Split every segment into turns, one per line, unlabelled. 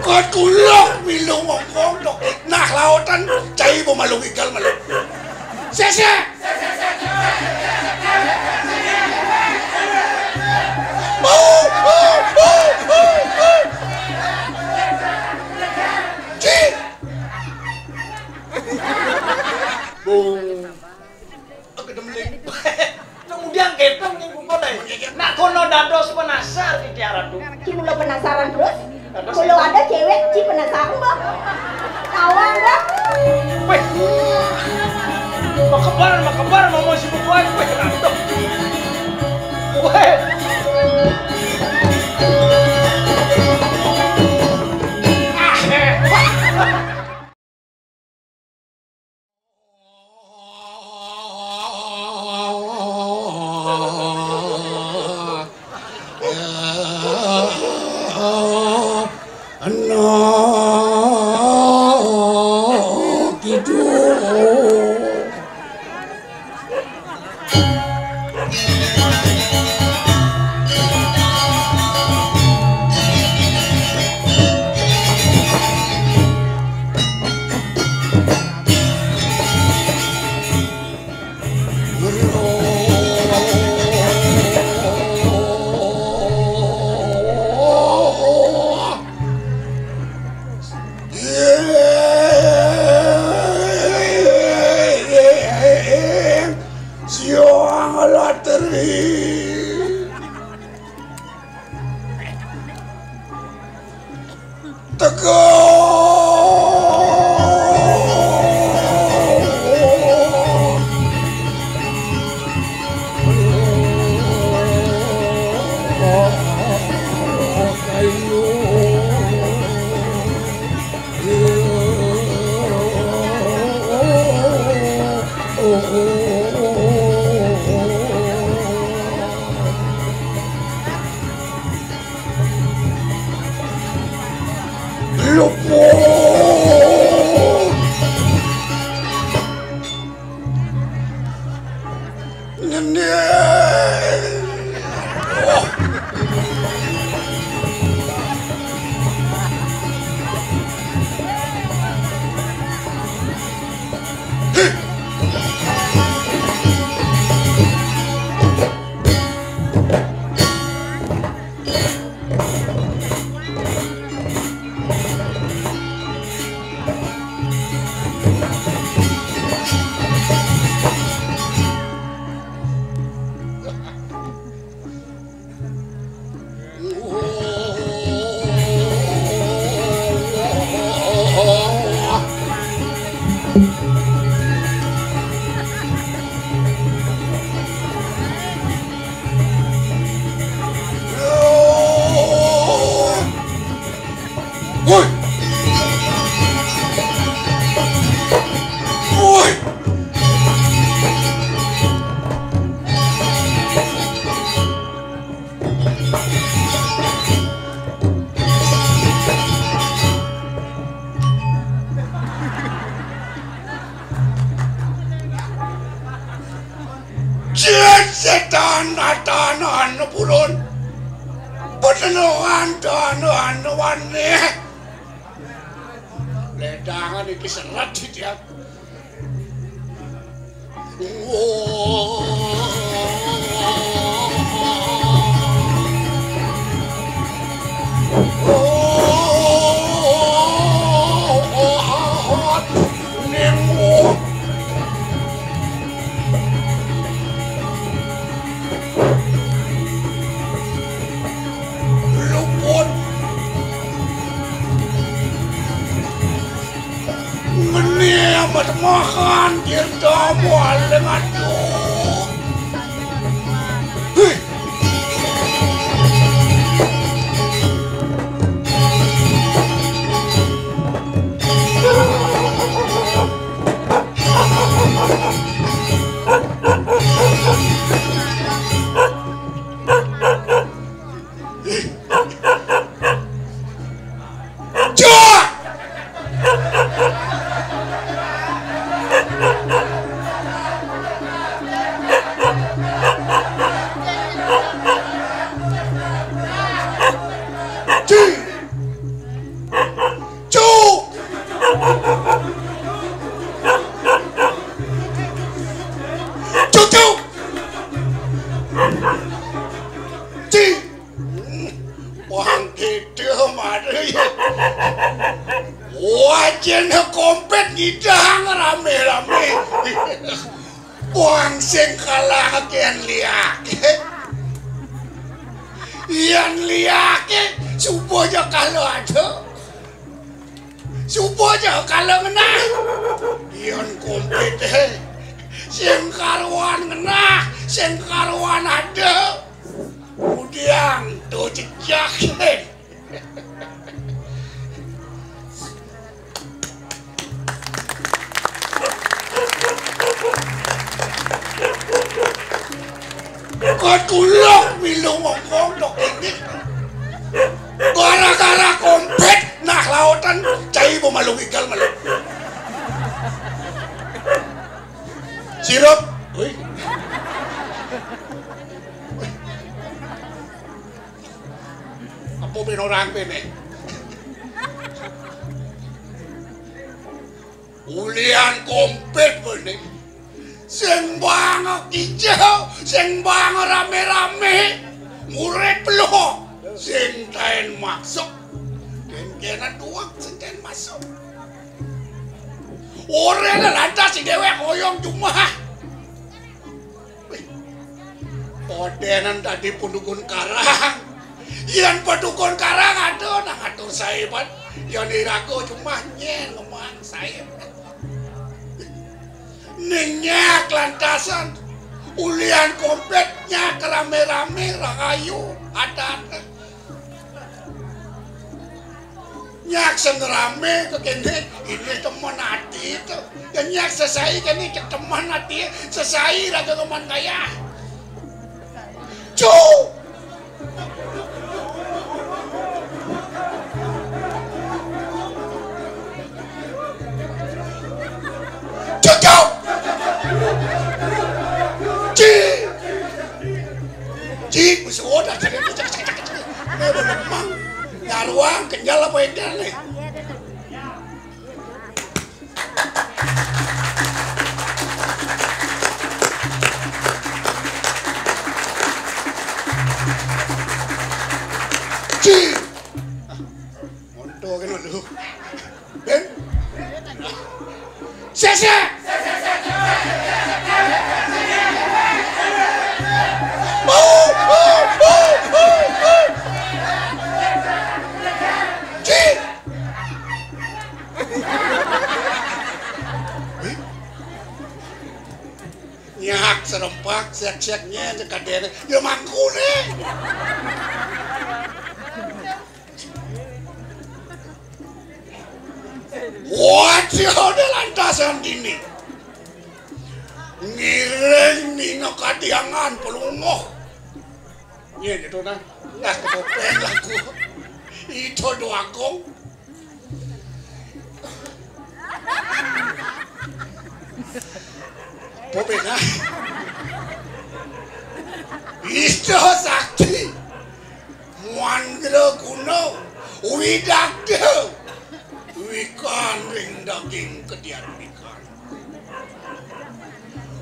Kod kulok milung ngongkong dok nah lautan cai bo malung igal malung. Sese.
Kemudian kita menyinggung deh. Nak kono dados penasar di tiara tuh.
Ci mula penasaran terus. Kalau ada cewek ci penasaran bang. Kawan bang.
Weh. Makebar mau sibuk buat weh rantau. Weh.
Setan pulun penenuan wane ledangan iki serat dia. Amat makan kita mual dengan Ci Wang gitu madu ya wajan kompet ngidang rame-rame Wang sing kalah kian liake Ian liake supaya kalau ada supaya kalau menang Ian kompet sing karuan ngenah sing karuan ada Udiang tuh jejakin Kau tulok milung ngomong dok ini gara-gara kompet nah lautan cai pemalung igal malu sirup apa orang ini ulian kompet ini sing bangok hijau sing bangok rame-rame murid peluk sing tain masuk kena doang sing tain masuk orang lantas si dewek hoyong cuma Odenan tadi pendukun karang Yan pendukun karang ada nang atur sahibat Yan irago cuma nyen ngomong sahib Ninyak lantasan ulian kompetnya kerame-rame rahayu adat nyak sengerame kekene ini teman hati itu dan nyak sesai kene teman hati sesai raga teman kaya cu cucuk cik mesti udah cari cek ini udah memang nyaruang kenjal apa edan nih cik monto kan lu ben sese nyak serempak siak-siaknya cekadene ya mangku nih wajah udah lantasan dini ngiring nino kadiangan pelungoh iya gitu nah nggak kepopen lagu itu doangkong popena itu sakti muandra kuno widakde wikan ring daging kedian wikan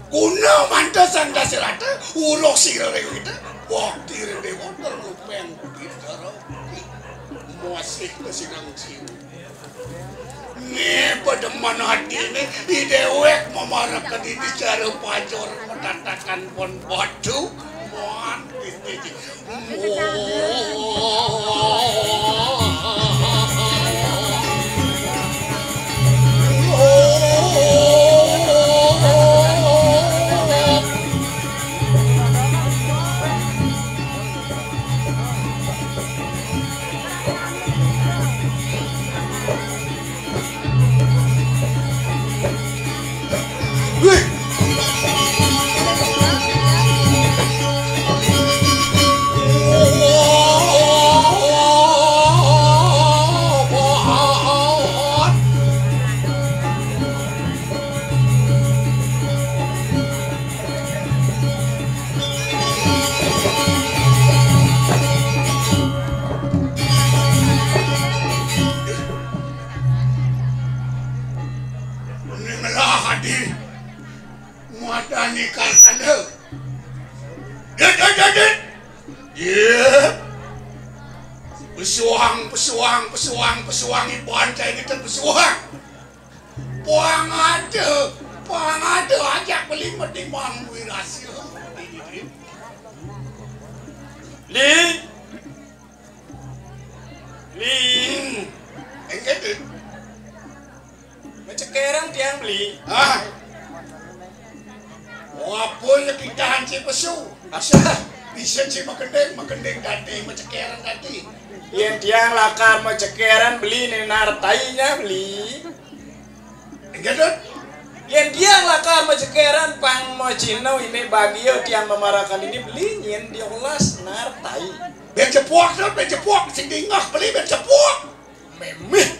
kuno mantasan dasirata urok sirare kita waktu rende wonder lupeng kita muasik kesinang siu nih pada mana hati ini idewek memarah ke diri cara pacor menatakan pon batu mohon ini Iya. Pesuang ibuan kayak gitu pesuang. Puang ada ajak beli medimang wirasi. Li. Enggak tuh.
Mencekerang tiang beli.
Wapun kita hanci pesu. Bisa sih makendeng ganti mencekeran ganti.
Yang tiang lakar mencekeran beli nenartainya beli.
Enggak dong.
Yang tiang lakar mencekeran pang mau cino ini bagio tiang memarakan ini beli nyen diolas nartai.
Ben cepuak sing dingah beli ben cepuak.
Memeh.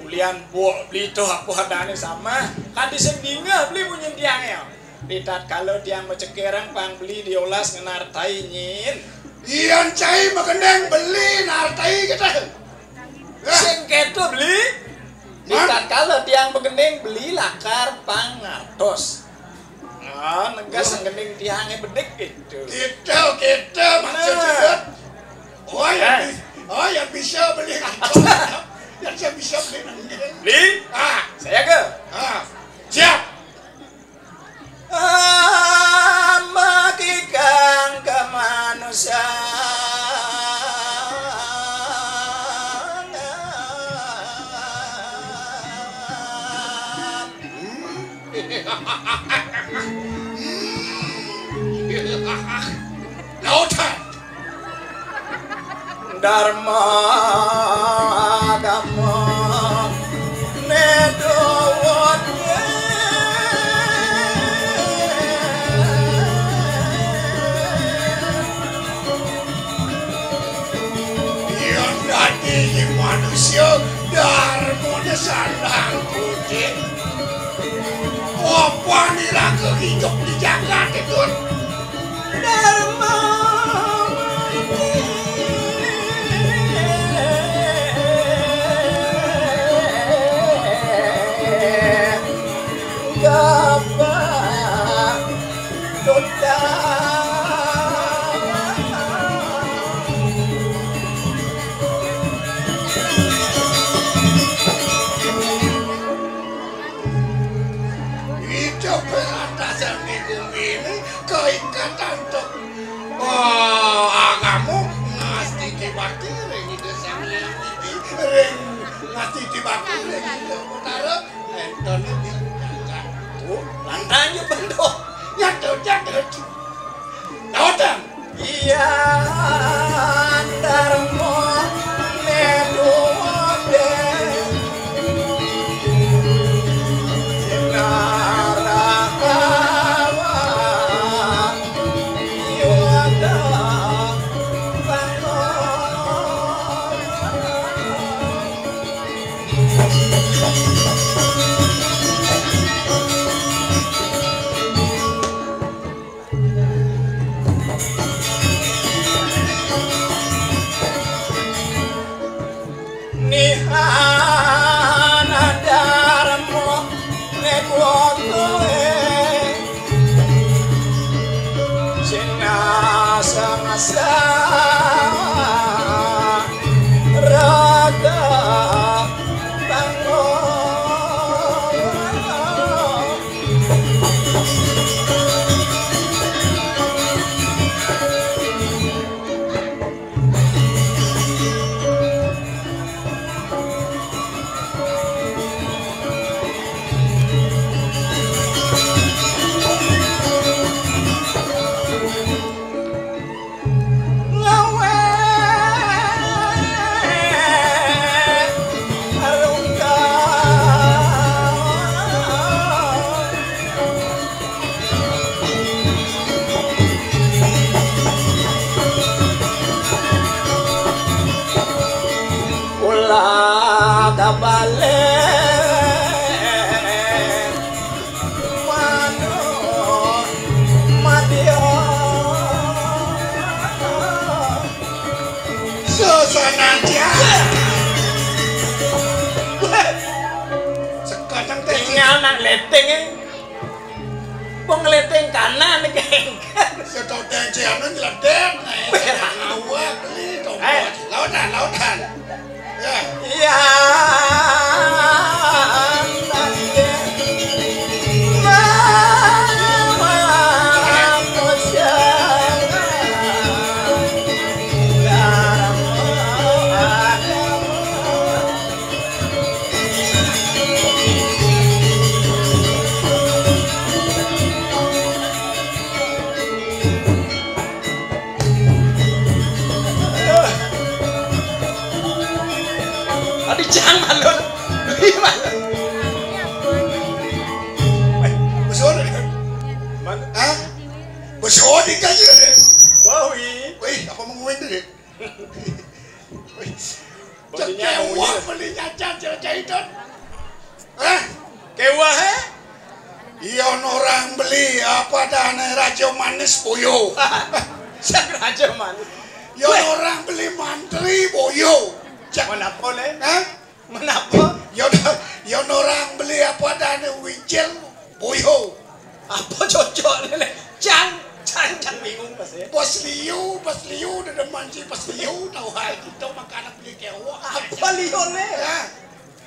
Ulian buat beli tuh aku hadane sama. Kan disendingah beli punya tiangnya. Lihat kalau tiang mencekerang pang beli diolas ngenartai nyen.
Ian cai makendeng beli nartai kita.
Sing keto beli. Lihat kalau tiang begendeng beli lakar pang ngatos. Oh, negas ngegendeng tiangnya bedek gitu.
Kita maksudnya. Oh ya bisa beli ngatos. Yang bisa beli nanti.
Beli? Saya ke.
Siap.
Makikang kemanusiaan.
Lautan.
Dharma Dhamma Nedowatnya.
Yang tadi manusia dharmanya sandang putih. Apa nira kehidup di jagat itu?
Dharma Gapa Dota
Hidup beratasan di bumi ini keikatan untuk kamu ngasti dibakti ring itu sama ini ring ngasti dibakti ring itu utara enton ini
lantangnya bentuk
nyatut Lautan.
Iya Dharma Nedowatnya. Nihana Dharma Nedowatnya. Sinasa Rada Tango. ngleteng kanan kengken.
Seto dencean nyeledek. Ngawak beli tombol. Lautan. Ya.
Iya. Jangan lu. Gimana?
Besok kan?
Mana?
Hah? Besok dikasih deh.
Bawi.
Wih, apa menguing deh?
Bodinya
Cewek beli nyacat cewek itu. Hah?
Kewah he?
Iya orang beli apa dana raja manis boyo.
Siapa raja manis?
Iya orang beli mantri boyo.
Menapa le?
Hah?
Menapa?
Ya orang beli apa dana wijel boyo.
Apa cocok le? Jangan bingung pas ya.
Pas liu dan manci pas liu tahu hal kita makanan beli kewa.
Apa liu le?
Hah?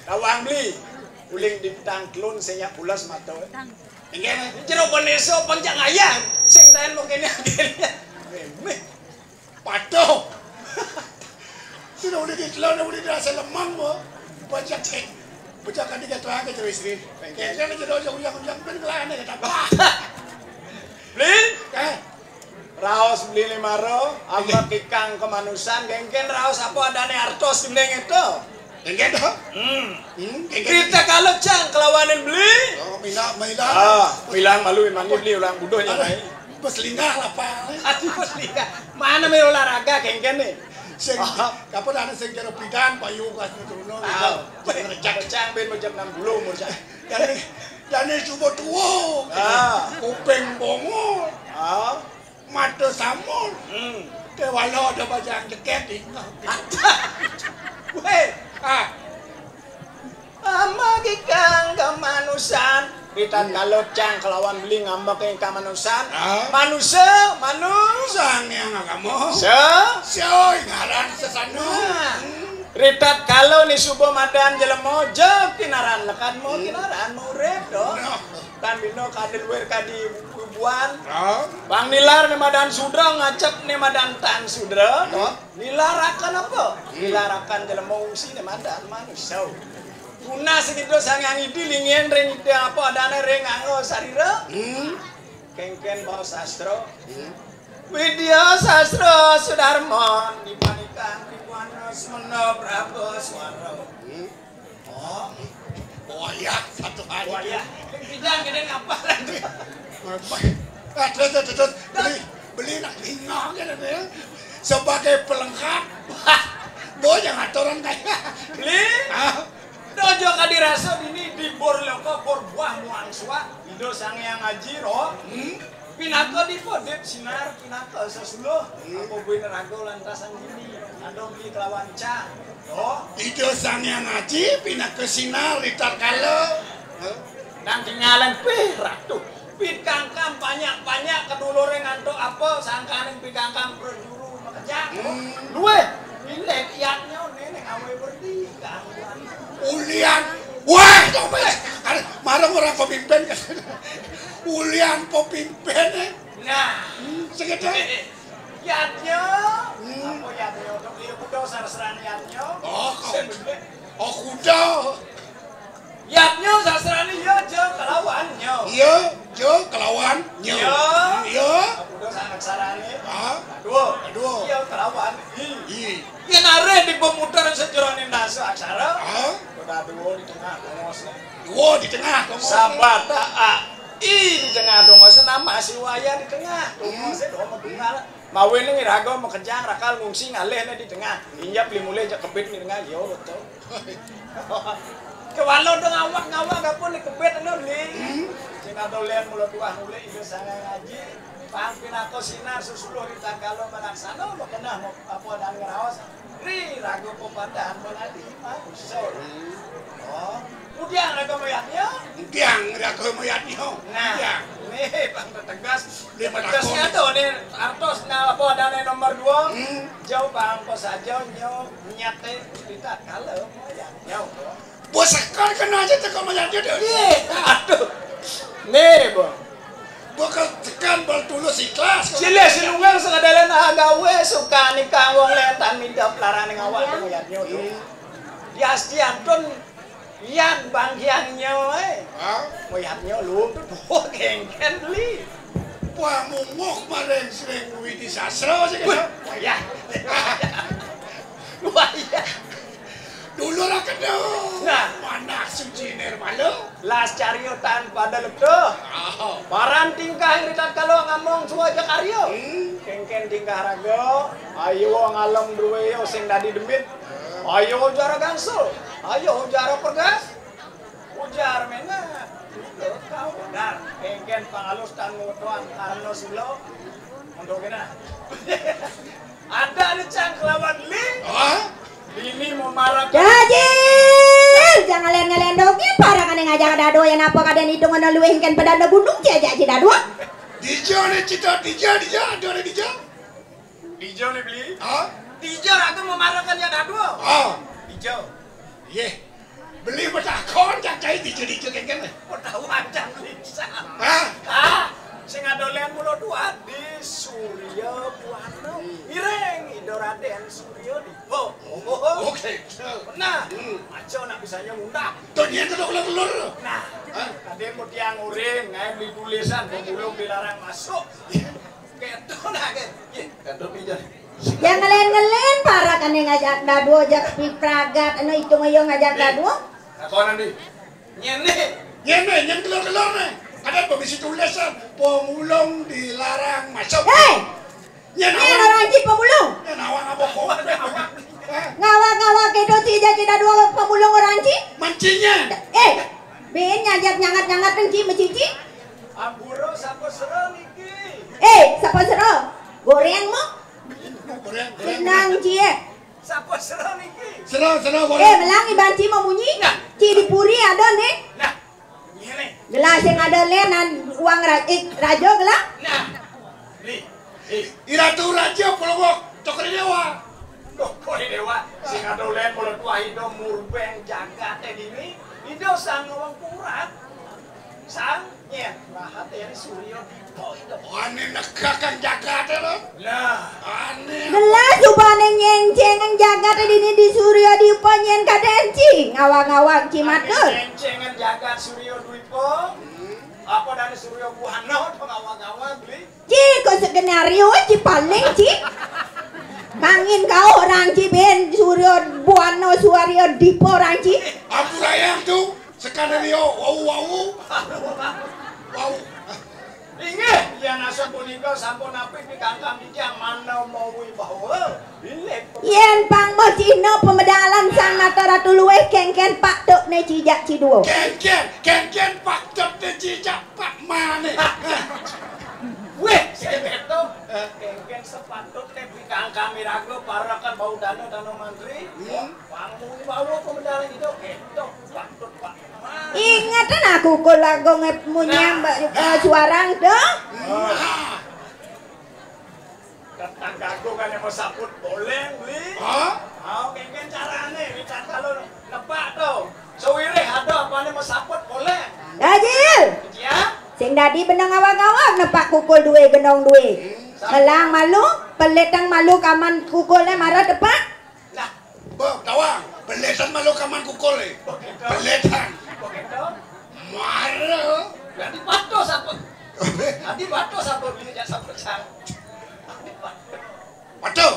Tawang beli. Uling diptang klun senya pulas mata.
Enggak.
Jero peneso panjang ayam. Sing taen lo kene akhirnya. Meh.
Patuh. Sudah udah dirasa lemang mo. Pajak cek. Pajak kan dia tuh ke istri. Kayaknya jadi ujang ben kelane kata apa.
Beli?
Raos
beli 5 ro, apa kikang kemanusan, gengken raos apa adane artos dimneng itu.
Gengken dah.
Kita kalau cang kelawanin beli.
Oh, mina.
Bilang malu mandi beli ulang budohnya mai.
Peslingah lah pak.
Hati peslingah. Mana main olahraga gengken nih?
Sing kapan ada sing jero pidan payu kas turun.
Rejak cang ben macam 60 umur cang.
Dan coba tua. Kuping bongo. Mata samon. Kewalo ada bajang ceket di.
Weh. Ama kikang kemanusan. Kita kalau cang kelawan beli ngambak yang kemanusan. Manusia
yang kamu. Soy ngaran sesanu.
Ritat kalau ni subuh madan jelemo jauh kinaran lekan mau kinaran mau redo. Kan bino kadil wer kadi bubuan. Bang nilar ni madan sudra ngacap ni madan tan sudra. Nilarakan apa? Nilarakan jelemo ungsi ni madan manusia. Guna segitu sangang idi lingien ring itu apa adane ring anggo sarira. Kengken bau sastro. Widya sastro Sudarmon dipanikan ribuan semena Prabu Swara.
Boyak satu hari.
Boyak. Bidang gede ngapa lagi?
Terus beli nak tinggal ya. Sebagai pelengkap. Boyak aturan kayak.
Beli? Dojo kadirasa ini di bor loko bor buah muang suat. Ido sang yang ngaji roh. Pinaka di podep sinar pinaka sesuluh. Apa bener rago lantasan gini. Ado beli kelawan cang.
Ido sang yang ngaji pinaka sinar ritar kalo.
Nang tinggalan perak tuh. Pikangkam banyak kedulure ngantuk apa sangkaning pikangkam berjuru makejak. Luwe. Ilek iatnya nenek awe bertiga.
Ulian, wah, coba marah orang pemimpin kan, ulian pemimpin
nah,
segitu,
yatnya, apa yatnya, untuk dia kuda sarseran yatnya,
kuda,
yatnya sarseran iya jauh kelawannya,
iya,
kuda sanak sarane,
aduh,
iya kelawan, iya nare di pemutar sejronin nasa aksara. Dua di tengah dongosnya.
Di tengah dongosnya.
Sabata di tengah dongosnya nama si waya di tengah. Dongosnya doa tunggal. Mawin ini rago mau kejang rakal ngungsi ngalehnya di tengah. Injap limule jak kebet di tengah yo betul. Kewalo dong ngawak apun di kebet anu beli. Sing ado lian mulut tuah mulai itu sangat ngaji. Pangpin aku sinar susuluh di takalo melaksana mau kena mau apa dan ngerawas. Ri rago pepadaan beladi maksud. Kemudian rago mayatnya.
Rago mayatnya.
Nah, ini nih bang tegas.
Lima
Tegasnya
takon.
tuh nih artos apa ada nomor 2. Jauh bang kos aja nyo nyate kita kalau mau ya jauh.
Bos sekali kena aja tekan mayat dia.
Aduh. Nih bang.
Bakal tekan bal tulus ikhlas.
Sile sinungan sakadalan agawe suka nikah wong lentan midap larane ngawak mayat nyo. Diastian ton yan bang yang nyo mayat nyo lu tuh kengken beli.
Wah mungok kemarin sering widi sastra sih kan.
Ya. Wah ya.
Dulu lah kena.
Nah.
Mana suci nermalu.
Las cariotan pada ledo. Paran tingkah ngritat kalau ngomong suaja karyo. Kengken tingkah raga. Ayo ngalem duwe yo sing dadi demit. Ayo ujar gansul. Ayo ujar pergas. Ujar mena. Kau benar. Kengken pangalus tan ngotoan karno silo. Untuk kena. Ada cang kelawan ling. Ini mau marah.
Jajil, jangan ngelen-ngelendongin para kan ngajak dado yang apa kaden itu ngono luwih kan pedana gunung jajak ci dado.
Dijo nih cita dijo ada nih dijo.
Dijo nih beli.
Dijo
aku mau marahkan ya dado. Dijo.
Ye. Beli betakon jak cai dijo kengken.
Tahu aja lisan. Sing adolen mulo dua di Surya Buana. Ireng Idoraden Surya Dipo.
Oke.
Nah, aja nak bisanya ngundang.
Tuh nyen telur.
Nah, tadi mau tiang uring, ngai beli tulisan pemulung dilarang masuk. Keto nak ke. Keto pijan.
Yang ngelen-ngelen para kan ngajak dado jak pipragat anu itu ngoyo ngajak dado.
Apa nanti?
Nyen telur nih. Ada pemisi tulisan pemulung dilarang masuk.
Nyen orang ci pemulung.
Nyen awang apa kok?
Ngawak-ngawak kedo ci dado pemulung orang ci.
Mancinya.
Ben nyangat-nyangat ci mecici.
Amburo sapa sero niki.
Sapa sero? Goreng mo.
Goreng.
Senang ci
Sapa sero niki.
Sero goreng.
melang iban ci mau bunyi. Ci dipuri ada nih.
Nah, nyene.
Gelas yang ada lenan uang rajo gelas.
Nah.
Iratu raja polongok cokri dewa.
Dokori dewa sing adolen mulo tua hido murbeng jagat dini. Hido sang wong kurat. Sang nyet rahat yang Surya Dipo hido.
Ane negakang jagat lo.
Nah,
Ane.
Gelas subane nyengceng yang jagat dini di Surya Dipo nyen kadenci ngawang-ngawang cimatur.
Cengen jagat Surya Dipo. Apa dari Surya Buana pengawang-awang beli?
Ci kok skenario ci paling ci. Bangin kau orang ci ben Surya Buana Surya Dipo orang ci.
Aku sayang tuh skenario wow.
Ingat yang asal punika sampun apik pikangkam dijang mana mau wibawa.
Yen pang mo cino pemedalan sang ratu luweh kengken pak tok ne cijak ciduo.
Ken pak tok ne cijak pak mana?
Weh, sebeto kengken sepatut ne pikangkam mirago para kan bau dano mantri. Pangmu wibawa pemedalan itu ketok patut pak.
Ingatan aku kulago ngepunya suarang dong.
Tetanggaku kan yang mau saput boleh beli. Kengken carane lihat kalau nebak tuh. Sewire ada apa nih mau saput boleh.
Dajil.
Ya.
Sing dadi benang awak-awak nepak kukul duwe gendong duwe. Melang malu, peletang malu kaman kukulnya marah depak.
Nah,
Tawang, peletan malu kaman kukul eh. Peletan. Marah.
Nanti batu saput. Nanti batu saput beli jak saput sang.
Batu.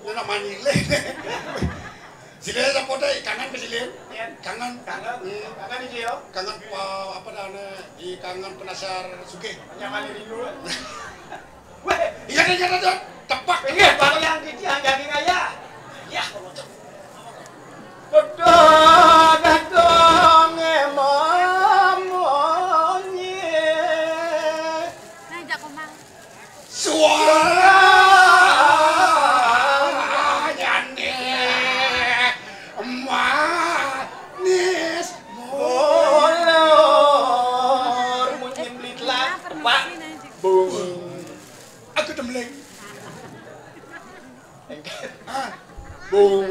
Lu
nak manile. Silih saput deh, kangen ke silih. Kangen.
Kangen ini yo.
Kangen apa namanya? Di kangen penasar sugih.
Nyaman rindu.
Weh, iya tuh. Tepak.
Pengen bang yang di tiang daging ayah. Ya, Kedong emomonye
suaranya manis
molor munyin blit Engken.
Ah,
Bung.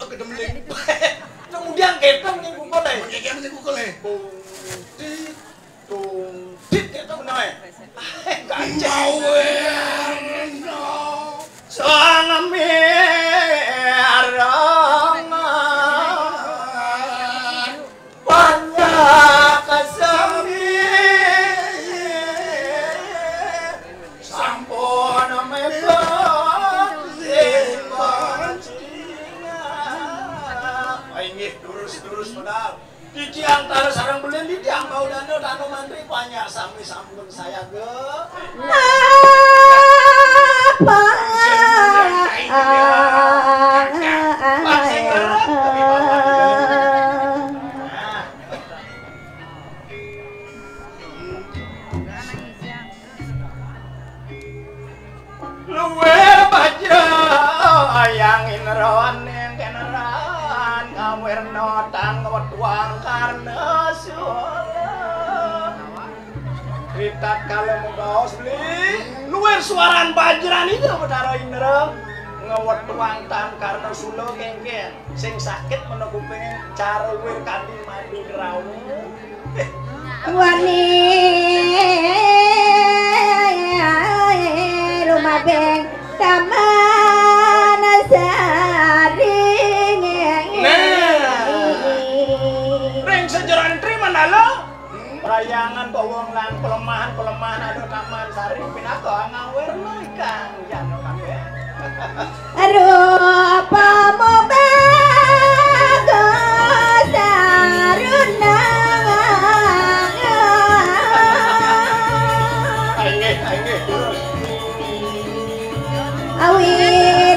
kedemling.
Kemudian ketong ning kumpul deh.
Menggeger ning kukul he.
Bung. Dit. Tung. Dit ketong noe. Gajah.
Mawerno.
Sang merang. Banyak kesemi. Sampun mepet simpan Cina. Inggih terus modal. Di tiang tanah sarang belen di tiang bau dano mantri banyak sami sampun saya ge. Luwer baja yang inron yang keneran ngawerno tang wetuang karena suara ritat kalau mau gaos beli luwer suaran bajran itu betara inreng ngewetuang tang karena sulo kengken sing sakit menekuping cara luwer kadin madu derawu
wani rumah beng taman saring
ring sejaran terima nalo rayangan bawang lang pelemahan ada taman saring pinako ngawer lo ikan jano kabeh
rupa mo bagus saruna
aing
awi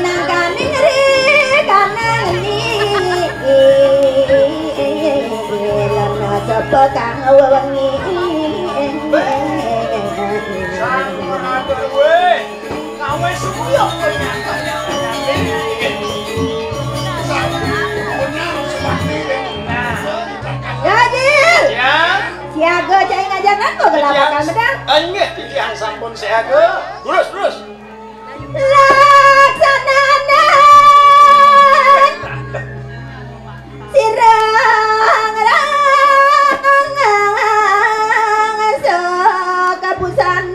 nangkaning ri kanang ni lana sapa kang wengi
sampun atur we ngawe suyok nyatanya
Gajil
ya
siaga cai ngajaran kok gelapakan medang
nggih titian sampun seaga terus
laksanana sirang rang sakapusan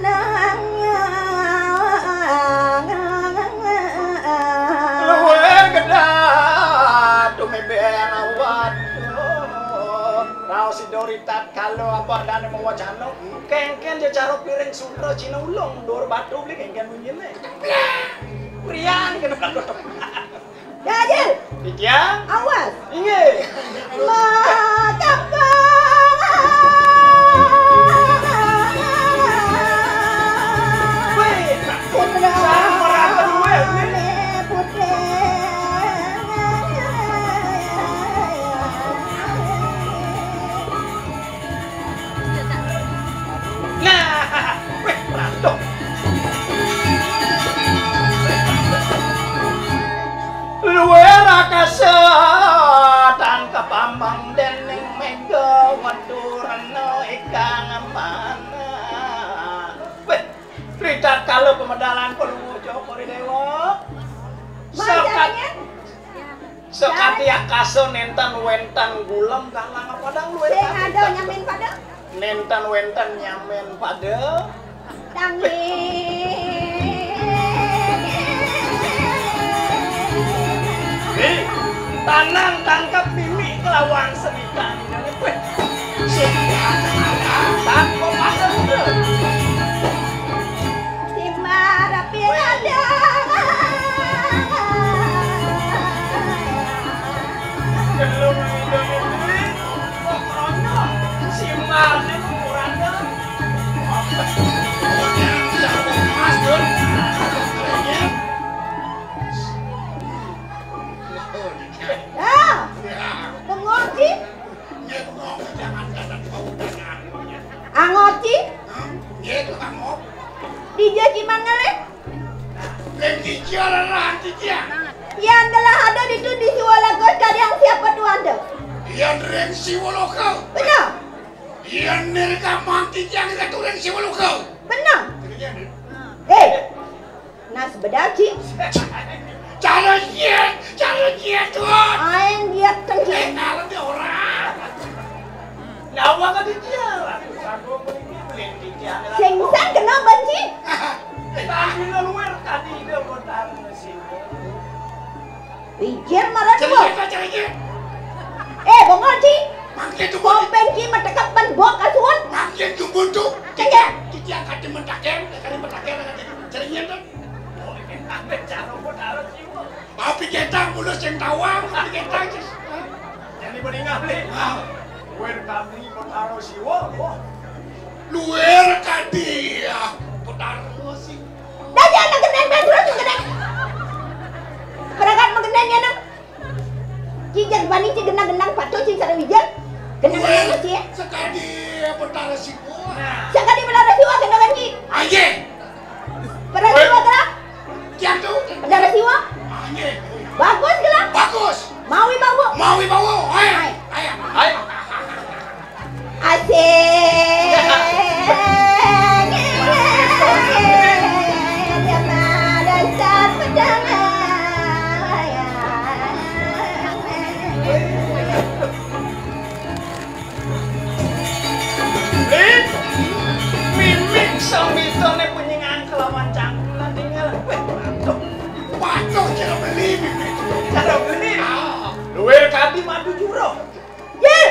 luwe gedat tumibeng awat raos sidoritat kalau apa dane mawacana kengken je caro piring sutra cina ulung dur batu beli kengken bunyinya prian kena kotok
Gajil
titian
awas
inge
makapa putra putra
nah weh randok luwe rakasa tangkap ambang dening mega wadurana ikang mana weh ritat kalau pemedalan perlu joko di dewa sekati akaso nentan wentan gulam galang padang luwe
sing ada nyamin pada
nentan wentan nyamen pada
tangi
tanang tangkap mimi kelawan senitan weh tangkap pada udah
si marapirada
belum ini pokoknya si marne muranda mas dun
pengoci angoci DJ Cimangale yang telah ada di tuh di Siwalagos kadang siapa tuh anda
Yang reng Siwalokau.
benar
Yang nerka manti yang keturun Siwalokau.
benar Mas bedak Ci.
Cara giat tuh.
Aing giat kan Ci.
Ngalah di orang.
Nyawa kan di dia. Satu beli di dia.
Sengsan kena banci.
Tadi luar tadi dia botar mesin.
Wijir marah dua.
Caranya.
Bongol Ci.
Makin tuh
Bomben Ci mendekat ban buak kasuan.
makin tuh tuh.
Cengke.
Dia akan dimentaken, caranya tuh. Tapi kita mulus yang tawang, tapi kita
Jadi meninggal nih. Luar kami botar siwa.
luar kan dia. Putar sih.
Dah jangan kenen ben terus kenen. Peragat mengenanya nang. Ci jag bani Ci genang-genang patuh Ci sare wijir. Genang-genang Ci.
Sekali putar sih.
Sekali belara siwa genangan Ci.
Aje.
Belara siwa gerak.
Jatuh.
Belara siwa.
Aje.
Bagus gerak.
Bagus.
Maui bawa.
Mau bawa. Ayo.
Hai.
Asik.
Mimik sambitone penyingan kelawan cangkulan tinggal.
Patuh cara beli bibit.
Cara beli. Luar kadi madu juro.
Jil,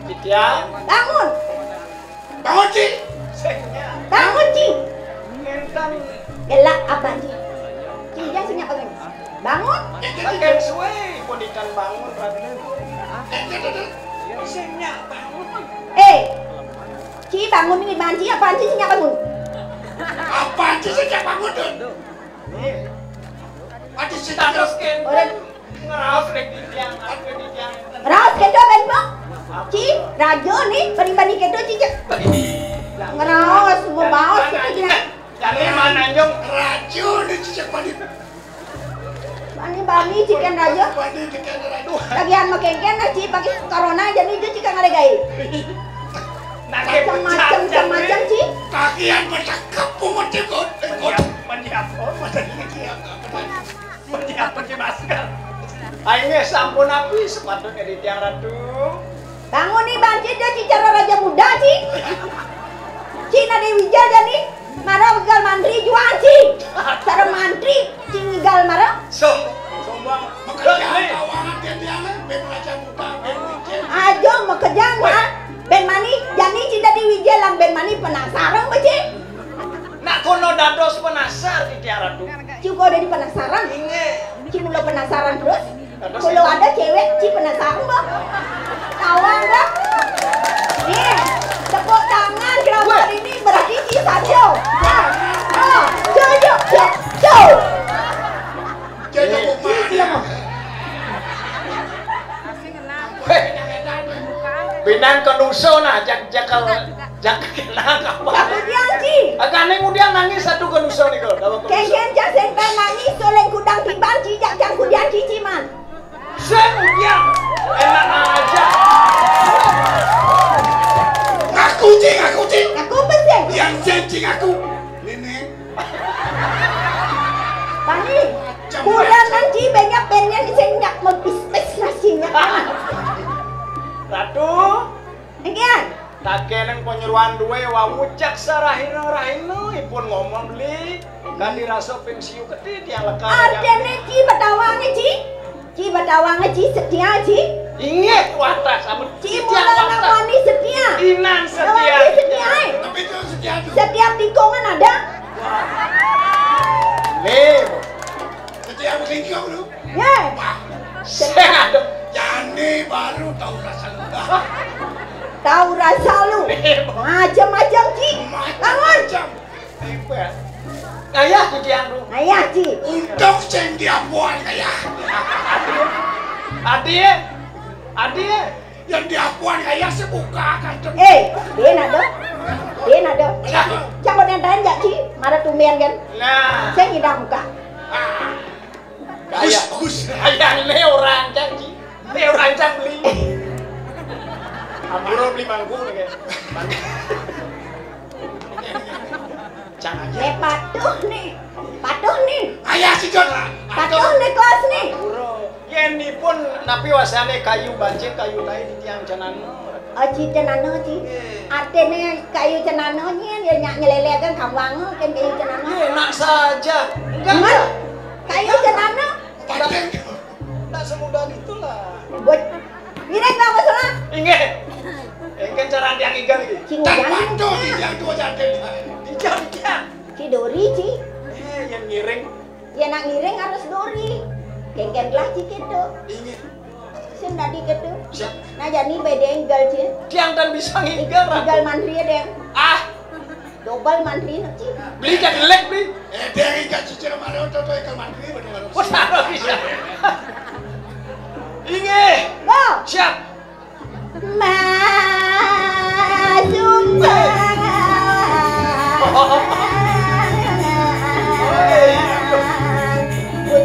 Citiang.
bangun.
Bangun Ci.
Seknya.
Bangun Ci.
Ngentan.
Gelak apa Ci? Ci jangan senyap apa ini? Bangun.
Pakai suwe. Podikan bangun Raden. Seknya bangun.
Ci bangun ini banci apaan Ci senyap bangun?
Apaan sih sejak bangun tuh? Ada sih
Terus kan.
Orang
Ngeraus rek di tiang. Aku di tiang.
raut kedo ben bang. Ci rajo nih bani kedo Ci cek. Ngeraos mau baos gitu Ci.
Jadi mana nyong.
racun di cicak bani.
Bani Ci kan rajo.
Bani dekat racun.
Lagian makengken Ci pakai corona jadi itu Ci kan ngalegai. Macam-macam Ci.
Kakian macam kapu macam kot.
Menyiap pakai masker. Aingnya sampun api sepatutnya di tiang ratu.
Bangun nih banci dia Ci cara raja muda Ci. Ci nade wijal jadi marah gal mantri jual Ci. Cara mantri Ci ngigal marah.
Sombong.
Makan tawangan dia ben raja muda ben wijel.
Ajo mau kejang mah. Ben mani jani Ci tadi wijal lang ben mani penasaran ba Ci?
Nak kono dados penasar di tiang ratu.
Ci kok dari penasaran.
Inge.
Ci mulai penasaran terus. Kalau ada cewek Ci penasaran ba? Tawang ba? Nih, tepuk tangan kenapa ini berarti Ci saja. Jauh.
Jadi mana?
Binang kenuso nah jakal kenang apa?
Kemudian Ci.
Agane kemudian nangis satu kenuso nih kalau.
Kengken jak sentai nangis soleng kudang timbang Ci jak kudian Ci man.
Kemudian enak aja.
Aku cing.
Aku peseng.
Yang cing aku. Nenek.
Bani. Kudan nanti banyak pengen senyak mau bisnis nasinya kan.
Ratu.
Enggan.
Tak keneng penyeruan duwe wamucak sarahino ipun ngomong beli kan dirasa pensiu keti tiang lekar.
Adene Ci batawange Ci. Ci batawange Ci setia Ci.
Ingat watas amun
Ci mula namani setia.
Inan setia.
Namani setia.
Tapi itu setia tuh.
Setiap tikungan ada.
Nih.
Setia selingkuh lu.
Ya.
Sehat.
Jani baru tahu rasa lu.
Tahu rasa lu. Macam-macam Ci. Bangun.
Hebat. Ayah di tiang lu.
Ayah Ci.
Untuk ceng dia buat kayak.
Adie.
Yang dia buat kayak sebuka kan.
Dia nado. Jangan nentahin gak Ci. Marah tumben kan.
Nah.
Saya ngidam muka.
Bagus.
Ayah Leo rancang Ci. Leo rancang beli. Amburo beli mangkuk nih kan. Jangan aja.
Patuh nih.
Ayah si Jod.
Katong di kelas nih.
Yen pun napi wasane kayu banci kayu tai di tiang cenano.
Ci cenano ci. Artene kayu cenano nyen ya nyak nyelelekan kamwang kan kayu cenano.
Enak saja. Enggak.
Kayu cenano.
Enggak semudah itulah.
Buat mirip enggak masalah.
Inge. Engken cara tiang igal iki.
Cing
Dan
jangan.
panto tiang dua jadil.
Dijam-jam.
Ci Dori ci.
Yang ngiring.
Ya nak ngiring harus Dori. Kengken lah ci gitu.
Inge.
Sen tadi gitu.
Siap.
Nah jadi bedenggal ci.
Tiang dan bisa ngigal.
Tinggal mantri ya deng.
Ah,
Dobel mantri ci.
beli kan lek beli.
Dia ikan cicir mana untuk ikan mandiri betul.
Wah, bisa. Inge.
Go.
Siap.
Masuk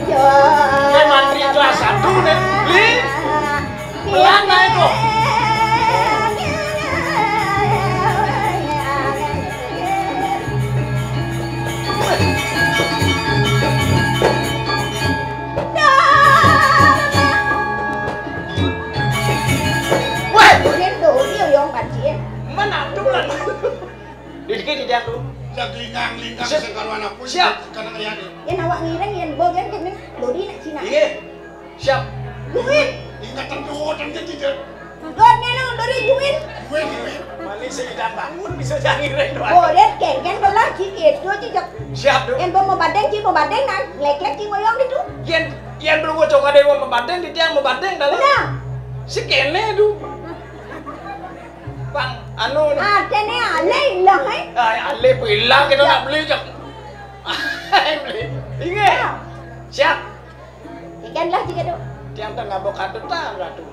Kayak mantri kelas 1 nih. Beli. Pelana itu. Weh,
Đến đủ điều dong bạn chị em.
mana tuh lan? Dikit di dia tuh.
Linggang
Siap.
sekarang anak pun.
Siap.
Karena ayah ni.
Em awak ngira ngian bogen kan đủ đi lại chị nào.
Inge. Siap.
Duit.
Ingatan dua dan cicir.
Đột nghe nó đủ đi duit.
Gue.
Mali sedang bangun bisa jangan ngiring doang.
Ồ đến kẹn kẹn đó lá chị kiệt rồi chị chọc.
Siap tuh.
Em mau badeng chị mau badeng nè. Lek lek chị mau yong đi tu.
Yen belum gua coba dewa membandeng di tiang membandeng dalam.
Benar.
Si kene tuh. Bang, anu nih.
À trên này à lấy là hay.
Ale bilang kita nak beli jak. Beli. Inge. Siap.
Kẹn lah chị kiệt đâu.
Tiang tengah bokat tetang ratu.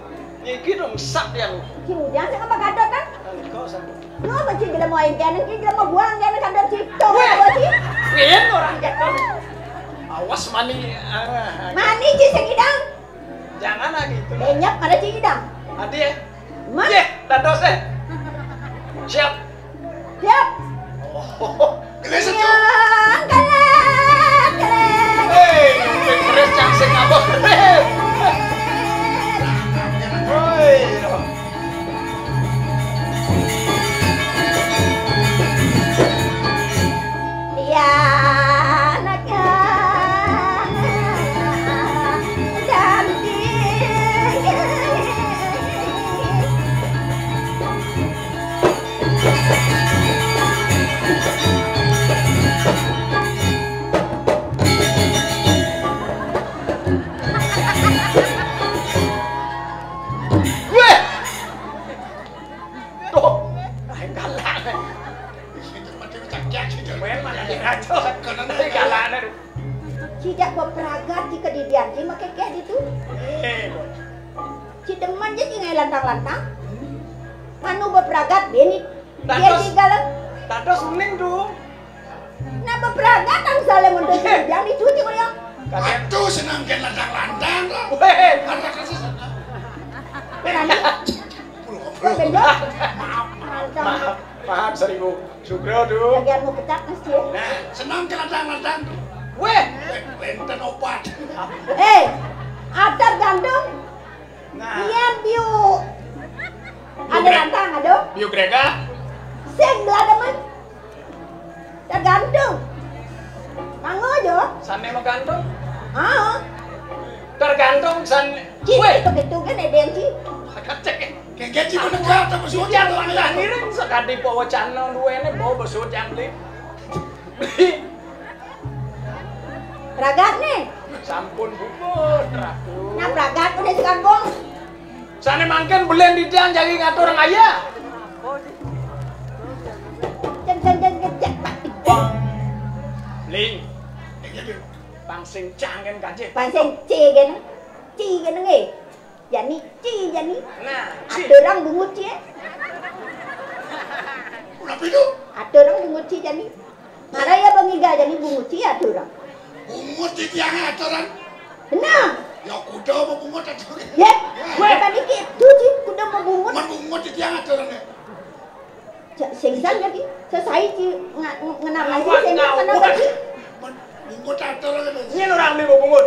Iki dong sak yang.
Chị mau jangan saya apa kadot kan?
Kau satu.
Nó mà chị bila mau em kẹn chị bila mau buang kẹn kadot chị. Tahu apa chị?
Pian orang jatuh. Awas mani.
Mani chị sẽ kidang.
Jangan lagi itu.
Để nhấp mà nó chị kidang.
Hadi ya.
Mas.
Ye, dados deh. Siap.
Siap.
Oh.
Kelesa tu.
Yang kalah kalah.
Hei, nyumpit beres cangsing apa beres. Woi.
Dia anaknya
Weh. Tuh. Ay, galak.
Mati cakyak cicir.
Main mana di ngaco. Ay, galak na.
Tidak berperagat jika didianji makai kayak gitu.
Eh.
Si demen aja sih ngai lantang-lantang. Manu berperagat beni. Dia
Dados.
tinggal.
Dados mending tuh.
Nah berperagat ang salah mundur yang dicuci kau yang.
Kalian.
Aduh senang kan landang-landang lah.
Weh.
Anak kasih sana.
Berani. Kau
Puluh.
benda.
Maaf, maaf seribu. Sugro tuh.
Bagian mau pecat masjid.
Nah,
Senang kan landang-landang.
weh.
Lenten obat.
Ada gandum.
Nah,
Dia biu. Ada
Bugrek.
lantang ada.
Bio Grega.
Seng belah demen. Tergantung. Mango aja.
Sanne mau gantung.
Ah.
Tergantung san.
Cik
Weh.
itu gitu kan ada yang cik.
Kacek.
Kayak gaji menegak tapi
Sudah
sudah
yang lah ngiring sekali bawa channel duene bawa besut yang beli. Beli.
Ragat nih.
Sampun bubut ratu.
Nah ragat udah sekarbong.
Sanne mangken belen di tiang jadi ngatur orang ayah.
Jeng cek.
Ling. Pangsing cangen kaje.
Panseng cik kan nge. Jani cik jani.
Nah, si.
Ada orang bungut cik.
Kenapa itu?
Ada orang bungut cik jani. Marah ya bangiga jani bungut cik ada orang.
Bungut di tiang aturan.
Nah.
Ya kuda mau bungut aja.
Ya. Gue tadi gitu cik. Kuda mau bungut.
Man bungut di tiang aturan ya.
Sengsan jadi. Selesai cik. Ngenam lagi.
Ngawat,
Sengsan
ngawat.
kenapa cik?
Man bungut bungut atur kan.
Nyen orang beli bungut.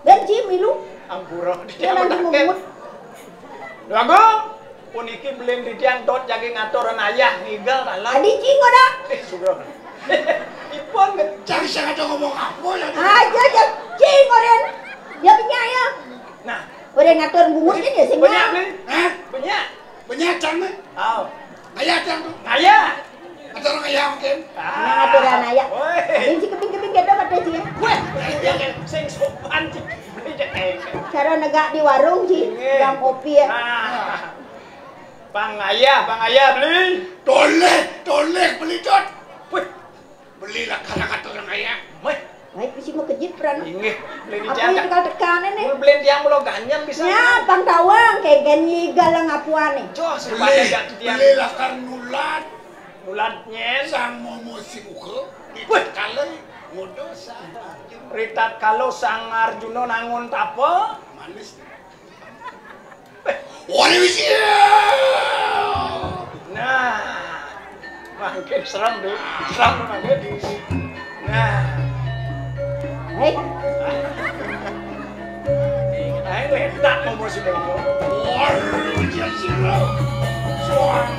Benci milu.
Ampura
Dia lagi mungut.
Lagu puniki beli di tiang tot jagi ngatoran ayah ngigal dalam.
Adi cingo dah.
Sugro. Ipon
Jangan sangat ngomong apa ya.
Aja cingo den. Ya penyaya.
Nah,
Udah ngatur bungut ini ya sing.
banyak beli.
Hah?
Banyak.
Banyak tang mah.
Oh.
Ayah tang tuh.
Ayah.
Atau orang ayah mungkin.
Nah, aturan ayah.
Woi.
Benci keping-keping kita pada sih.
Weh, sing sopan cik. Beli cek.
Cara negak di warung sih. Yang kopi ya.
Nah. Bang ayah beli.
Toleh beli tot.
Wih,
Belilah karena kata orang ayah.
weh.
Baik bisi mau kejit peran.
Inggih, beli di
Apa
tiang.
yang tekan nih?
Mul beli tiang mulo ganyan bisa.
Ya, pang tawang kayak gani galang apuan nih.
Jos, supaya gak di tiang.
Belilah karnulat.
Mulatnya
Sang momo si muka.
Wih.
Kalau ngodosa.
Ritat kalau sang Arjuna nangun tapo.
Manis. Wari wisia.
Nah, makin serem deh. Serem makin. Nah,
Hei,
ayo letak mau si momo.
Wari wisia sila. Soang.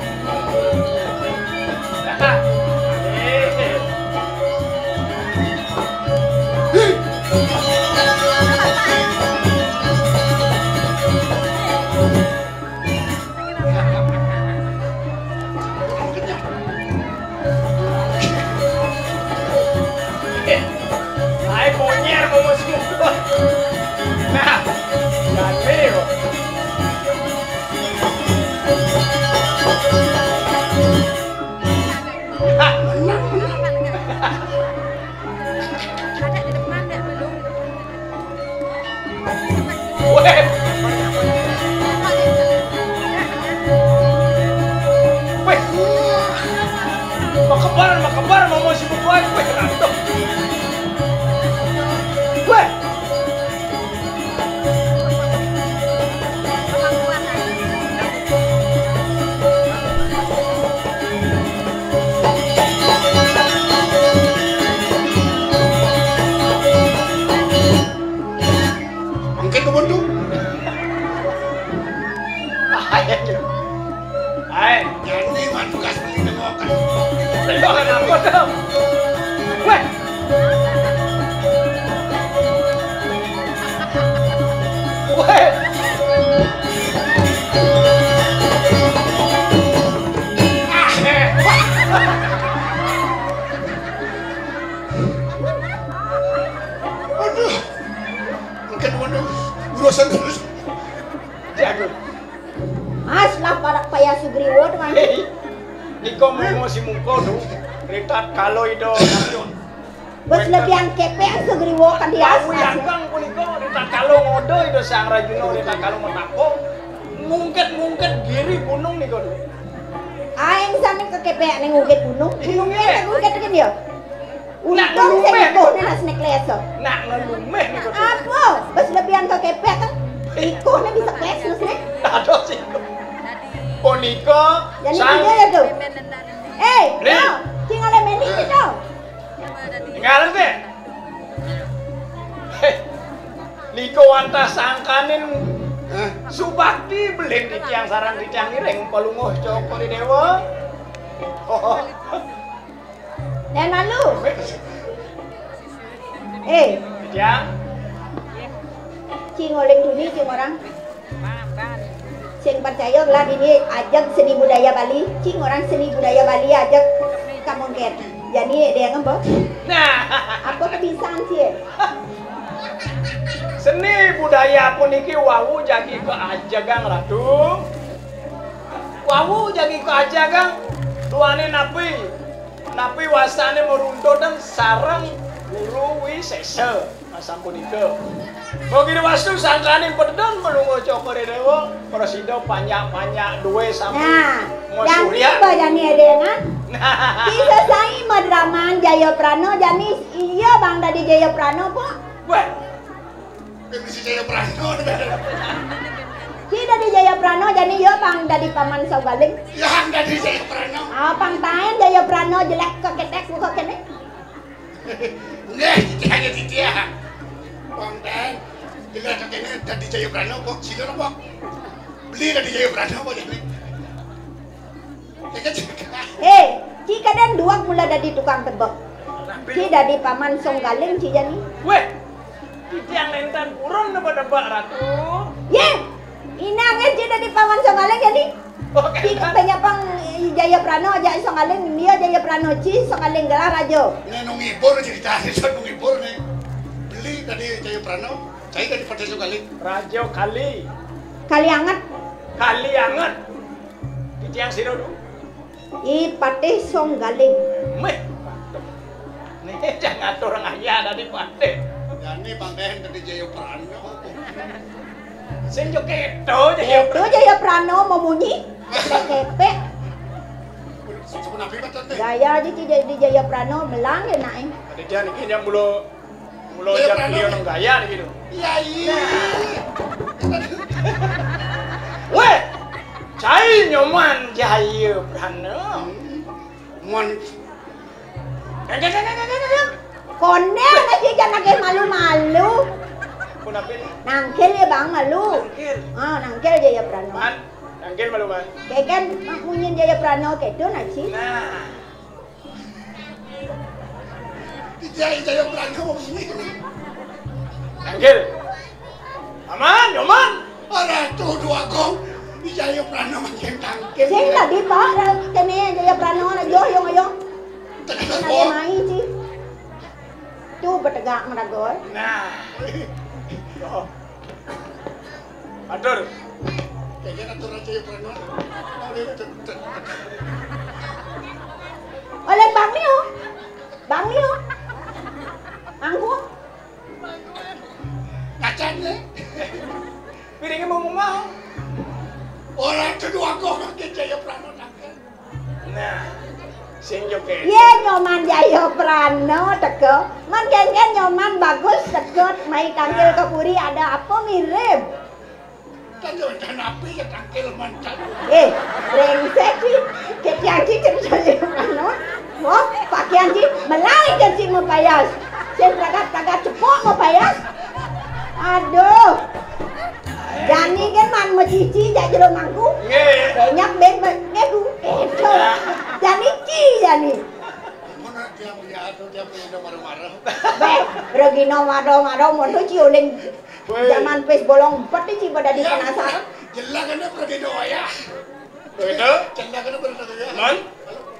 Ayo monyer mau si momo. Nah, jadi kok.
Ada di depan enggak belum?
Weh. Weh. Makabar mau si bubuan. Weh, rantok. Weh.
Mungkin kebuntu.
Ayo. Ayo.
Jadi man bekas beli nemokan.
Tendokan apa dong? Weh. Weh.
Aduh. Mungkin kebuntu. Urusan terus.
Jago.
mas lah para payah Sugriwo dengan
Hei. Niko mau si muko do. Ritat kalau itu nasion.
bos lebihan kepek Sugriwo kan dia
Aku yang bang puniko ritat kalau ngodo itu sang Rajuna ritat kalau metako. Mungkin giri gunung niko do.
aing sana ke kepek neng ukit gunung gunungnya neng ukit kan dia
Nak
untung
ngelumeh,
saya
Ko.
ikut nih snack leso
Nak ngelumeh niko do.
apa bos lebihan ke kepek kan ikut nih bisa kles nus nih
Aduh sih. Puniko
jadi
sang
dia ya tuh
Beli.
no tinggal meni itu
Ngaran deh. Liko wanta sangkanin
Hah?
Subakti beli di tiang sarang di tiang ireng palunguh Joko di Dewa. Oh.
dan lalu
Di tiang.
cing oleng duni cing orang cing percaya belah ini ajak seni budaya Bali cing orang seni budaya Bali ajak kamu ket jadi dia ngembok
Nah,
apa kebiasaan sih
seni budaya puniki wawu jagi ke ajagang ratu. Wawu jagi ke ajagang duane napi wasane merundo dan sarang guru wisesa masam punika. Bagi wastu sangkanin pedang melungo cokore dewa presido panjang duwe sampai
nah dan
Surya.
tiba jani ada kan
Nah,
kisah saya madraman Jaya Prano jani iya bang dari Jaya Prano po
weh,
Ini si Jaya Prano.
si dari Jaya Prano jani iya bang dari paman Saugaling
Yang dari Jaya Prano.
pang tain Jaya Prano jelek keketek buka kene
Nggih, titiange titian. Bang Den, bila tak kene dadi Jayaprana kok sila kok. Beli dadi Jayaprana kok jadi.
Ci kadang dua mula dadi tukang tebak. Ci dadi paman Songgaling ci jani.
Weh, titiang lentan kurun nebak-nebak ratu.
Ye, inangnya ci dadi paman Songgaling jadi. Ci kepenyapang Jayaprana aja Songgaling dia Jayaprana ci Songgaling gelar raja.
Ini nung ibur ceritanya so nung ibur nih. Beli dari Jayaprana, saya dari Partai Songgaling.
Raja kali.
Kali anget.
Kali anget. Titiang siro dulu.
I Patih Songgaling.
Meh. Nih jangan orang ayah dari Patih.
Yani Bang Den dari Jayaprana.
Sing yo keto
Itu Jayaprana mau munyi. Kepe.
Sebelum nabi betul nih.
Gaya aja ci di Jayaprana melang ya naik.
Ada jangan ini yang mulo jak beliau nang gaya nih gitu.
Iya iya.
Weh, cai nyoman Jayaprana.
Mon.
Konnya aja jangan kayak malu-malu.
Kenapa?
Nangkil ya bang malu.
Nangkil.
Nangkil Jayaprana.
Man, nangkil malu man.
Kayak kan munyin Jayaprana kayak itu naci.
Nah,
Jayaprana mau ini.
nangkil. Aman, nyoman.
Orang tuh dua kong. Di Jayaprana makin tangkil.
Sing tadi pak, kene Jayaprana na yo yo.
Tegas
Nanya
kok.
mai sih. Tuh bertegak meragol.
Nah. Yo. Atur.
Kayaknya aturan Jayaprana.
Oleh bang Lio. Bang Lio. Angku.
Kacanya.
Piringnya mau.
Orang tuh dua kong makin Jayaprana tangkil.
Nah, sing joget.
Ye nyoman Jayaprana teko. Man kan nyoman bagus tekot mai tangkil ke puri ada apa mirip.
Kan jangan api ya tangkil mantan.
Brengsek sih. Ketiang sih cerita Jayaprana. Wah, pakaian sih melai kan sih mau payas. Sen tagak cepok mau payas. Aduh. Jani kan man mau cici jak jero mangku.
Nggih.
Banyak ben ngeku. Itu. Jani ci jani.
Mana dia punya atau dia punya marah-marah.
Beh, regino mado mondo ci uling. Zaman pes bolong 4 ci pada di penasaran.
Jelas kan dia pergi doa ya.
Begitu?
Jelas kan dia pergi doa ya.
Man,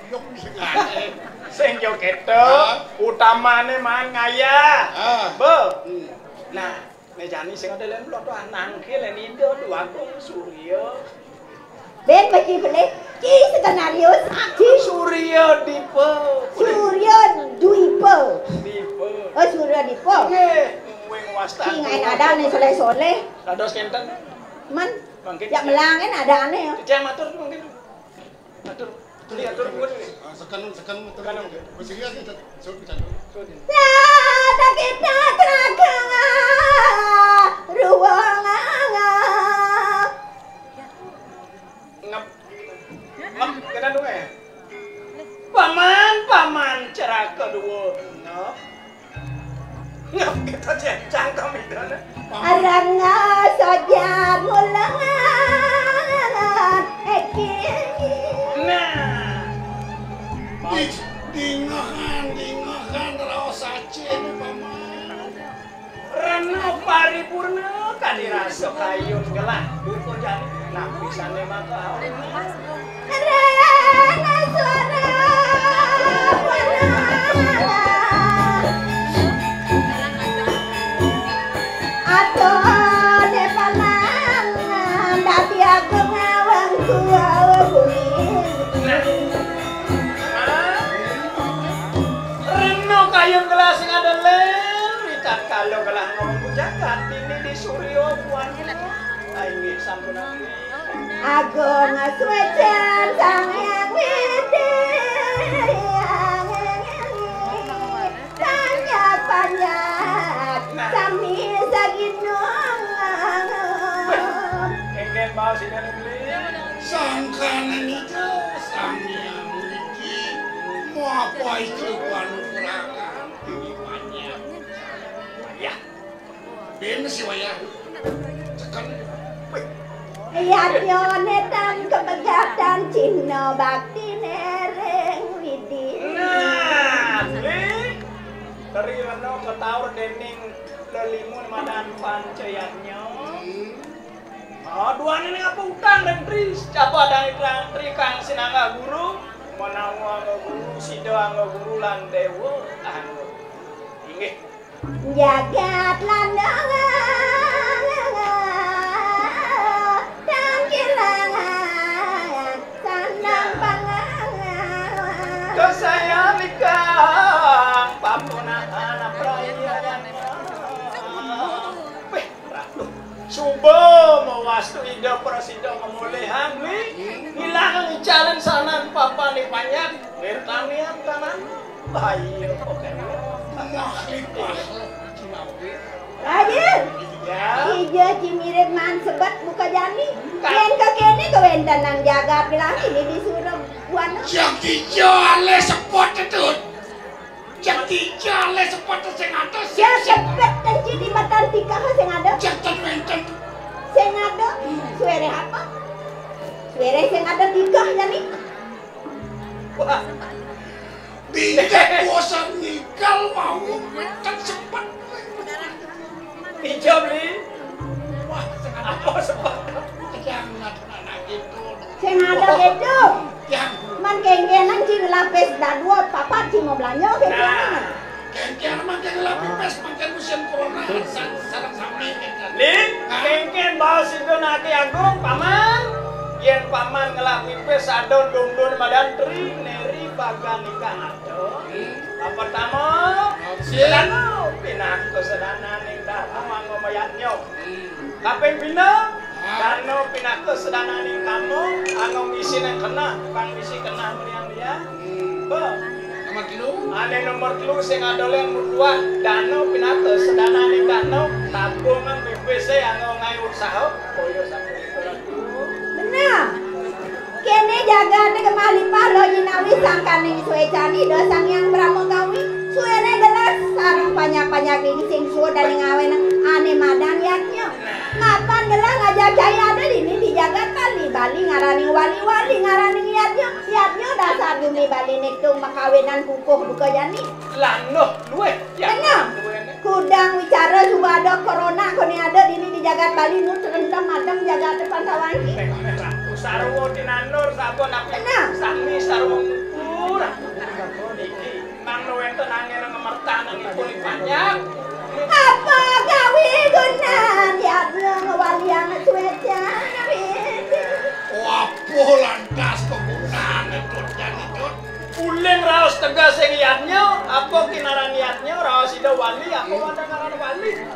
Yok bisa
sing joget utamane man ngaya. Be. Nah, mejani sing ada len loto nangkil len indo dua kong Suryo.
Ben bagi beli ci skenario ci
Suryo Dipo.
Suryo Duipo.
Dipo.
Oh Suryo Dipo.
Nggih, wing wastan.
Ci ngain ada nih soleh-soleh.
Dados kenten.
Man,
Mungkin.
ya melangin ada aneh ya.
Cicak matur mungkin. Matur. Lihat tur pun.
Sekarang masih lihat kita suruh kita.
Lah, tak kita teragang ruang
ngap kita dulu ya. Paman cerah kedua. Ngap kita cencang kami dana.
aranga saja mulangan
Nah.
Dingahan raos aceh paman.
Reno paripurna kadirasa kayun gelah. Duko jani napisane maka.
aranga suara atau ne pamangan dadi aku ngawang kuwa bumi.
Reno kayun gelah sing ada len witan kalau gelah ngomong jagat ini di Suryo buana. Ayo sampun aku.
Aku ngasuecan sang yang wede banyak sami saginong
Enggen mau sini beli.
Sangkanan itu sang yang memiliki mau apa itu panu kurakan. Ben si wayah. Cekan.
Yatnya netam kebegatan Cina bakti nereng widi.
Nah, Bli. Dari mana ketaur dening lelimun madan pancayatnya. Dua ini apa utang dan tris? Apa ada tri kang sinangga guru? Menawa angga guru, sida angga guru lan dewa angga. Inggih.
Jagat landangan tangkilangan sandang pangangan.
Kesayang ikang papunahan prayayan. Subo mawastu ida prasida pemulihan wi hilang jalan sanan papa ni panjang bertanian kanan bahaya oke
Raja, iya cimirip man sebat buka jani. Ken ke kene kewentan nang jaga bilang ini disuruh buana.
Jadi jale sepot itu. Jadi jale sepot sing atas.
Ya sepet dan jadi matan tikah sing ada.
Jantan wenten.
Sing ada. Suere apa? Suere sing ada tikah jani.
wah
Tidak kuasa nikal mau kan sepet.
hijau Bli
Wah,
apa sebab
jangan anak itu.
Sing ada gitu.
Yang
Man kengkenan cing lapis dah dua papat cing mau belanja kengkenan.
kengkian makin lebih pes makin musim corona sarang sampai
Lin kengken bawa sido naki agung paman yen paman ngelapi pes adon dong madan tri neri bagan ikan adon pertama silano pinah kesedanan ing dalam anggo mayatnyo kaping pina dano pinah kesedanan ing kamu anggo misi nang kena pang misi kena meriang dia
nomor kilo
ane nomor telu sing adolen mutua dano pinah kesedanan ing dano tabungan BPC anggo ngai usaha koyo sampe
Benar. Kene jaga ne kemali palo jinawi sangkane suwe cani do sang yang bramo kawi suere gelas sareng panyak-panyak ini sing suwe dan ngawen ane madan yaknya ngapan gelas ngajak cai ada di dijaga kali Bali ngarani wali-wali ngarani yatnya dasar gumi Bali nektung makawinan kukuh buka jani
lanoh luwe ya
Benar. Kudang wicara coba ada corona kone ada di jagat Bali nu terendam madam jagat depan tawangi
sarwo tinanur sabon
Benar.
sami sarwo kurang iki mangno enten angin ngemertanan ipun panjang
apa gawe gunan ya ngewalian cueca
wapuh lantas penggunaan itu dan itu
uleng raos tegas sing niatnya apa kinaran niatnya raos ida wali apa ada ngaran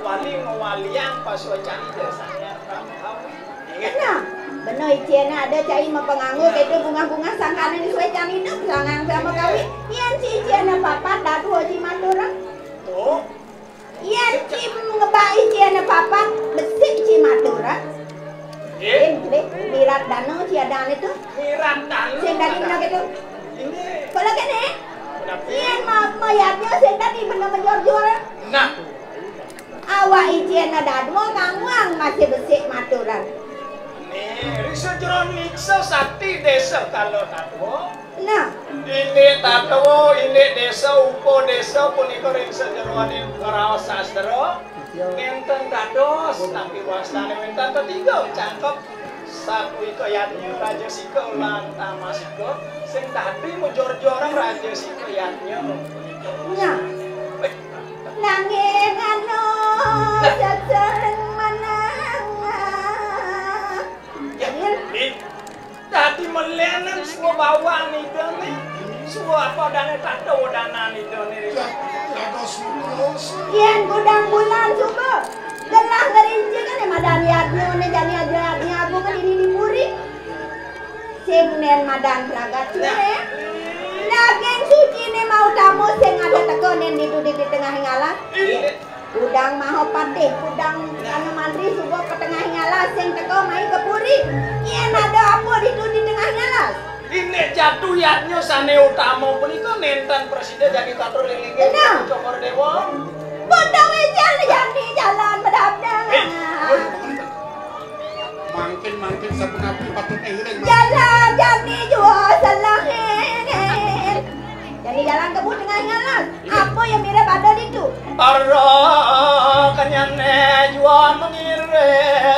wali ngewalian pas wacani desanya ramhawi
Benar. Benar iciana ada cai mah penganggur itu bunga-bunga sangkane di suecan itu sangang sama kawi. Ian si iciana papat dah dua cimadura.
tuh
Ian ci ngebai iciana papat besik cimadura. Ini mirat dano ciadan itu.
miratan
Sing tadi benar gitu.
ini
Kalau kene
kenapa
Ian mayatnya sing tadi benar menjor-jor.
nah
Awak iciana dah dua kamuang masih besik maturan.
Risa jeron niksa sakti desa kalau tato
Nah,
ini tato ini desa upo desa punika risa jeroanin ngeraos sastra ngenten dados tapi wastane wenten ketiga cangkep satu ikayatnya raja sika ulan tamasika sing tadi mujor-jorang raja sika yatnya
nah, nanging ano sajareng manang.
Tadi melenan semua bawang nih dene, semua apa dana tak tahu dana nih dene.
Lados mulus
Yen gudang bulan coba. Gelah ngerinci kan madan yadnya ne jani aja aku kan ini dipuri. Sing nen madan pragat ne. Daging suci ne mau tamu sing ada teko nen di tengah ngalah. Udang maho patih, udang anu mandri subuh ke tengah ngalas sing teko mai ke puri. Yen ada apa di tengah ngalas?
Ini jatuh yatnya sane utama punika nenten presiden jadi katur lingge
Benar.
Cokor Dewa.
Bodoh jalan jadi jalan berapa
sabun api patut iring.
Jalan jadi jual salah jadi jalan kebun dengan ngalas. Apa yang mirip ada itu?
Para kanyane jual mengirim